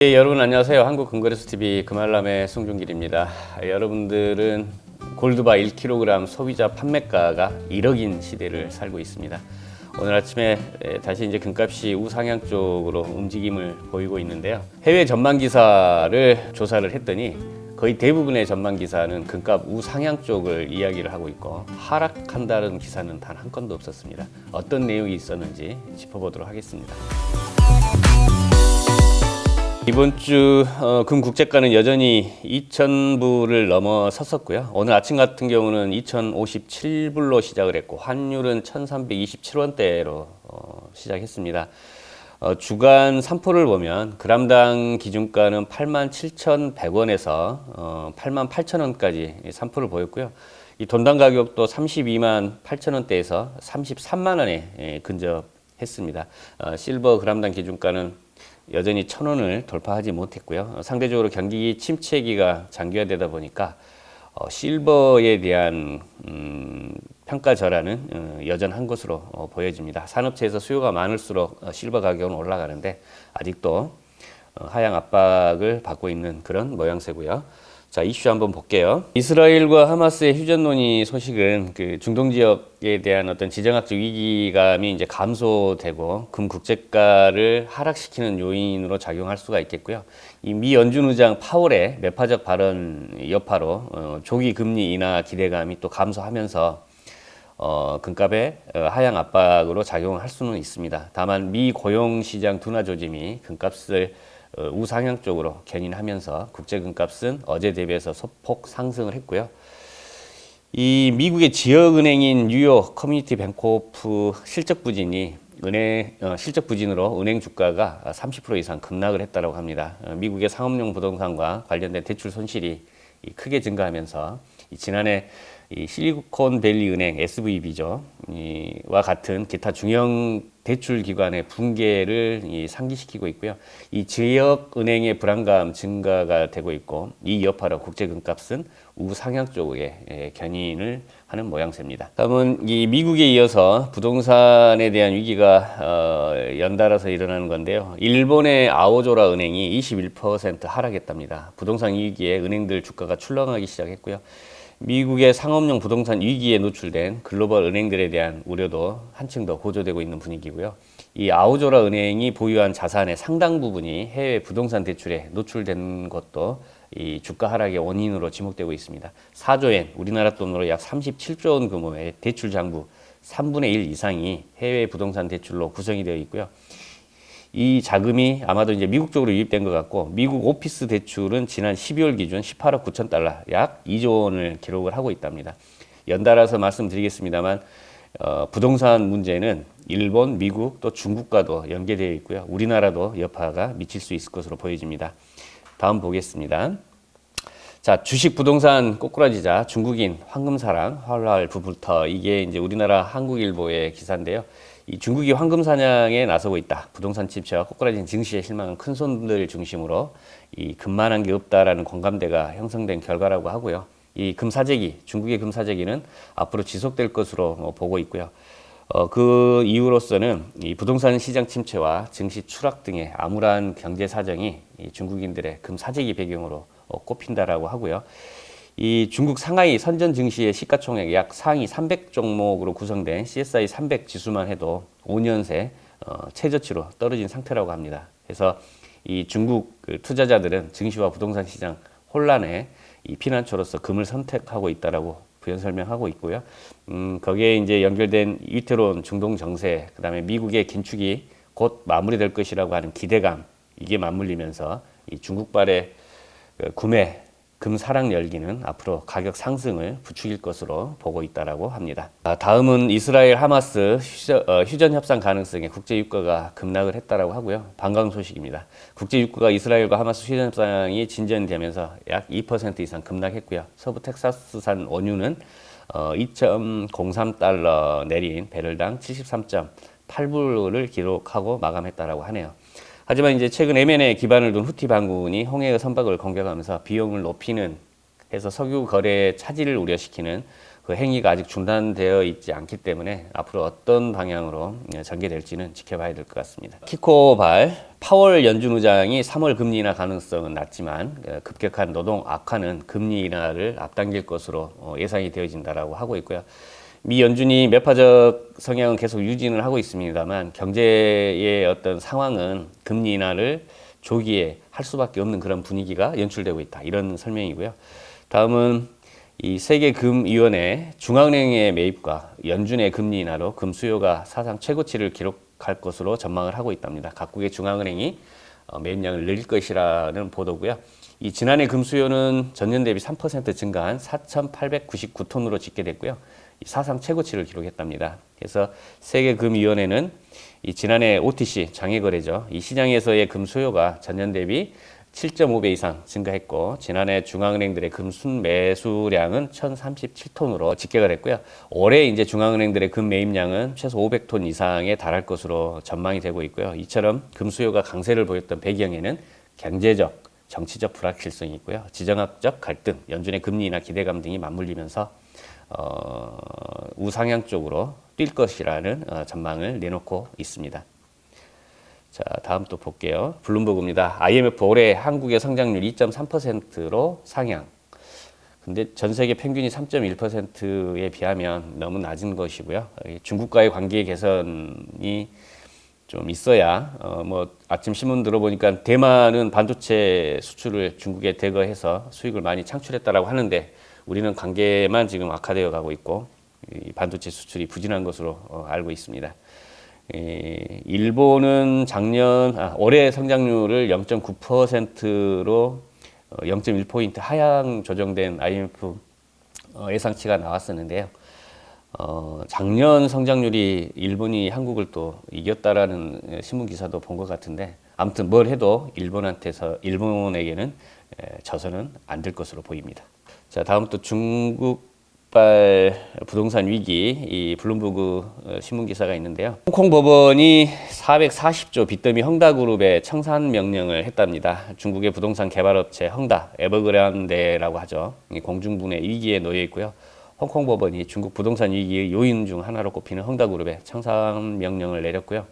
네, 여러분 안녕하세요. 한국금거래소TV 금알람의 송중길입니다. 여러분들은 골드바 1kg 소비자 판매가가 1억인 시대를 살고 있습니다. 오늘 아침에 다시 이제 금값이 우상향 쪽으로 움직임을 보이고 있는데요. 해외 전망 기사를 조사를 했더니 거의 대부분의 전망 기사는 금값 우상향 쪽을 이야기를 하고 있고 하락한다는 기사는 단 한 건도 없었습니다. 어떤 내용이 있었는지 짚어보도록 하겠습니다. 이번 주 금 국제가는 여전히 2,000불을 넘어섰었고요. 오늘 아침 같은 경우는 2,057불로 시작을 했고 환율은 1,327원대로 시작했습니다. 주간 3포를 보면 그람당 기준가는 87,100원에서 88,000원까지 3포를 보였고요. 이 돈당 가격도 32만 8천원대에서 33만 원에 근접했습니다. 실버 그람당 기준가는 여전히 1,000원을 돌파하지 못했고요. 상대적으로 경기 침체기가 장기화되다 보니까 실버에 대한 평가 절하는 여전한 것으로 보여집니다. 산업체에서 수요가 많을수록 실버 가격은 올라가는데 아직도 하향 압박을 받고 있는 그런 모양새고요. 자, 이슈 한번 볼게요. 이스라엘과 하마스의 휴전 논의 소식은 그 중동 지역에 대한 어떤 지정학적 위기감이 이제 감소되고 금 국제가를 하락시키는 요인으로 작용할 수가 있겠고요. 이 미 연준 의장 파월의 매파적 발언 여파로 조기 금리 인하 기대감이 또 감소하면서 금값의 하향 압박으로 작용할 수는 있습니다. 다만 미 고용시장 둔화 조짐이 금값을 우상향 쪽으로 견인하면서 국제 금값은 어제 대비해서 소폭 상승을 했고요. 이 미국의 지역은행인 뉴욕 커뮤니티 뱅크오프 실적 부진이 실적 부진으로 은행 주가가 30% 이상 급락을 했다고 합니다. 미국의 상업용 부동산과 관련된 대출 손실이 크게 증가하면서 지난해 이 실리콘밸리 은행 SVB죠. 와 같은 기타 중형 대출 기관의 붕괴를 상기시키고 있고요. 이 지역 은행의 불안감 증가가 되고 있고 이 여파로 국제 금값은 우상향 쪽에 견인을 하는 모양새입니다. 다음은 이 미국에 이어서 부동산에 대한 위기가 연달아서 일어나는 건데요. 일본의 아오조라 은행이 21% 하락했답니다. 부동산 위기에 은행들 주가가 출렁하기 시작했고요. 미국의 상업용 부동산 위기에 노출된 글로벌 은행들에 대한 우려도 한층 더 고조되고 있는 분위기고요. 이 아오조라 은행이 보유한 자산의 상당 부분이 해외 부동산 대출에 노출된 것도 이 주가 하락의 원인으로 지목되고 있습니다. 4조엔, 우리나라 돈으로 약 37조 원 규모의 대출 장부 3분의 1 이상이 해외 부동산 대출로 구성이 되어 있고요. 이 자금이 아마도 이제 미국 쪽으로 유입된 것 같고 미국 오피스 대출은 지난 12월 기준 18억 9천 달러 약 2조 원을 기록을 하고 있답니다. 연달아서 말씀드리겠습니다만 부동산 문제는 일본, 미국 또 중국과도 연계되어 있고요. 우리나라도 여파가 미칠 수 있을 것으로 보여집니다. 다음 보겠습니다. 자, 주식 부동산 꼬꾸라지자 중국인 황금사랑 화할 부부터 이게 이제 우리나라 한국일보의 기사인데요. 이 중국이 황금 사냥에 나서고 있다. 부동산 침체와 꼬꾸라진 증시에 실망한 큰 손들 중심으로 이 금만한 게 없다라는 공감대가 형성된 결과라고 하고요. 이 금사재기, 중국의 금사재기는 앞으로 지속될 것으로 보고 있고요. 그 이유로서는 이 부동산 시장 침체와 증시 추락 등의 암울한 경제 사정이 이 중국인들의 금사재기 배경으로 꼽힌다라고 하고요. 이 중국 상하이 선전 증시의 시가총액 약 상위 300 종목으로 구성된 CSI 300 지수만 해도 5년 새 최저치로 떨어진 상태라고 합니다. 그래서 이 중국 투자자들은 증시와 부동산 시장 혼란에 이 피난처로서 금을 선택하고 있다라고 부연 설명하고 있고요. 거기에 이제 연결된 위태로운 중동 정세, 그다음에 미국의 긴축이 곧 마무리될 것이라고 하는 기대감 이게 맞물리면서 이 중국발의 구매 금 사랑 열기는 앞으로 가격 상승을 부추길 것으로 보고 있다라고 합니다. 다음은 이스라엘 하마스 휴전 협상 가능성에 국제 유가가 급락을 했다라고 하고요. 반가운 소식입니다. 국제 유가가 이스라엘과 하마스 휴전 협상이 진전되면서 약 2% 이상 급락했고요. 서부 텍사스산 원유는 2.03달러 내린 배럴당 73.8불을 기록하고 마감했다라고 하네요. 하지만 이제 최근 예멘에 기반을 둔 후티 반군이 홍해의 선박을 공격하면서 비용을 높이는 해서 석유 거래 차질을 우려시키는 그 행위가 아직 중단되어 있지 않기 때문에 앞으로 어떤 방향으로 전개될지는 지켜봐야 될 것 같습니다. 키코발 파월 연준 의장이 3월 금리 인하 가능성은 낮지만 급격한 노동 악화는 금리 인하를 앞당길 것으로 예상이 되어진다라고 하고 있고요. 미 연준이 매파적 성향은 계속 유지는 하고 있습니다만 경제의 어떤 상황은 금리 인하를 조기에 할 수밖에 없는 그런 분위기가 연출되고 있다. 이런 설명이고요. 다음은 이 세계금위원회 중앙은행의 매입과 연준의 금리 인하로 금 수요가 사상 최고치를 기록할 것으로 전망을 하고 있답니다. 각국의 중앙은행이 매입량을 늘릴 것이라는 보도고요. 이 지난해 금 수요는 전년 대비 3% 증가한 4,899톤으로 집계됐고요. 사상 최고치를 기록했답니다. 그래서 세계금위원회는 이 지난해 OTC 장외거래죠. 이 시장에서의 금 수요가 전년 대비 7.5배 이상 증가했고 지난해 중앙은행들의 금 순매수량은 1,037톤으로 집계가 됐고요. 올해 이제 중앙은행들의 금 매입량은 최소 500톤 이상에 달할 것으로 전망이 되고 있고요. 이처럼 금 수요가 강세를 보였던 배경에는 경제적, 정치적 불확실성이 있고요. 지정학적 갈등, 연준의 금리 인하 기대감 등이 맞물리면서 우상향 쪽으로 뛸 것이라는 전망을 내놓고 있습니다. 자, 다음 또 볼게요. 블룸버그입니다. IMF 올해 한국의 성장률 2.3%로 상향. 근데 전 세계 평균이 3.1%에 비하면 너무 낮은 것이고요. 중국과의 관계 개선이 좀 있어야 뭐 아침 신문 들어보니까 대만은 반도체 수출을 중국에 대거해서 수익을 많이 창출했다라고 하는데 우리는 관계만 지금 악화되어 가고 있고 이 반도체 수출이 부진한 것으로 알고 있습니다. 일본은 올해 성장률을 0.9%로 0.1포인트 하향 조정된 IMF 예상치가 나왔었는데요. 작년 성장률이 일본이 한국을 또 이겼다라는 신문 기사도 본 것 같은데 아무튼 뭘 해도 일본에게는 져서는 안 될 것으로 보입니다. 자, 다음 또 중국발 부동산 위기, 이 블룸버그 신문 기사가 있는데요. 홍콩 법원이 440조 빚더미 헝다그룹에 청산 명령을 했답니다. 중국의 부동산 개발업체 헝다, 에버그란데라고 하죠. 공중분해 위기에 놓여 있고요. 홍콩 법원이 중국 부동산 위기의 요인 중 하나로 꼽히는 헝다그룹에 청산 명령을 내렸고요.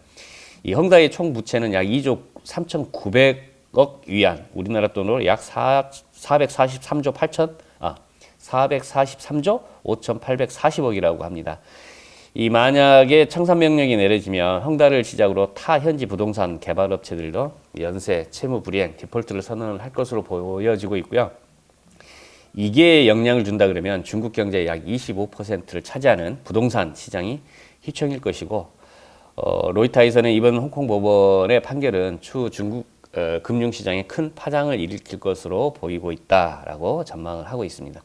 이 헝다의 총 부채는 약 2조 3,900억 위안, 우리나라 돈으로 약 443조 5,840억이라고 합니다. 이 만약에 청산 명령이 내려지면 헝다를 시작으로 타 현지 부동산 개발업체들도 연쇄 채무 불이행, 디폴트를 선언할 것으로 보여지고 있고요. 이게 영향을 준다 그러면 중국 경제의 약 25%를 차지하는 부동산 시장이 휘청일 것이고 로이터에서는 이번 홍콩 법원의 판결은 추후 중국 금융시장에 큰 파장을 일으킬 것으로 보이고 있다라고 전망을 하고 있습니다.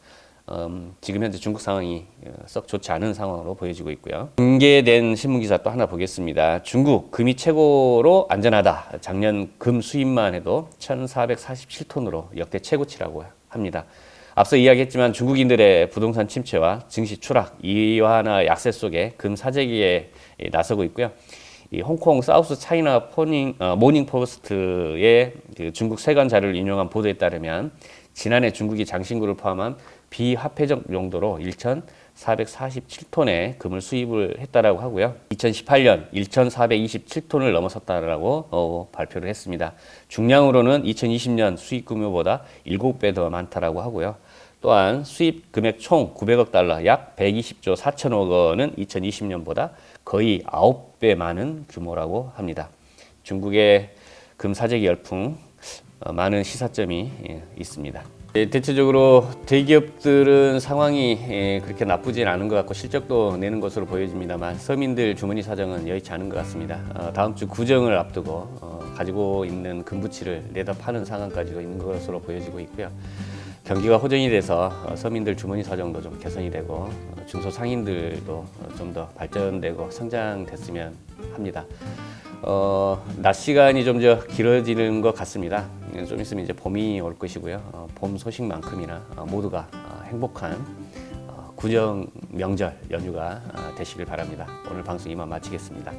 지금 현재 중국 상황이 썩 좋지 않은 상황으로 보여지고 있고요. 공개된 신문기사 또 하나 보겠습니다. 중국 금이 최고로 안전하다. 작년 금 수입만 해도 1,447톤으로 역대 최고치라고 합니다. 앞서 이야기했지만 중국인들의 부동산 침체와 증시 추락, 이완화 약세 속에 금 사재기에 나서고 있고요. 이 홍콩 사우스 차이나 모닝 포스트의 그 중국 세관 자료를 인용한 보도에 따르면 지난해 중국이 장신구를 포함한 비화폐적 용도로 1,447톤의 금을 수입을 했다라고 하고요. 2018년 1,427톤을 넘어섰다라고 발표를 했습니다. 중량으로는 2020년 수입 규모보다 7배 더 많다라고 하고요. 또한 수입 금액 총 900억 달러, 약 120조 4천억 원은 2020년보다 거의 9배 많은 규모라고 합니다. 중국의 금 사재기 열풍, 많은 시사점이 있습니다. 대체적으로 대기업들은 상황이 그렇게 나쁘진 않은 것 같고 실적도 내는 것으로 보여집니다만 서민들 주머니 사정은 여의치 않은 것 같습니다. 다음 주 구정을 앞두고 가지고 있는 금부치를 내다 파는 상황까지도 있는 것으로 보여지고 있고요. 경기가 호전이 돼서 서민들 주머니 사정도 좀 개선이 되고 중소상인들도 좀 더 발전되고 성장됐으면 합니다. 낮 시간이 좀 더 길어지는 것 같습니다. 좀 있으면 이제 봄이 올 것이고요. 봄 소식만큼이나 모두가 행복한 구정 명절 연휴가 되시길 바랍니다. 오늘 방송 이만 마치겠습니다.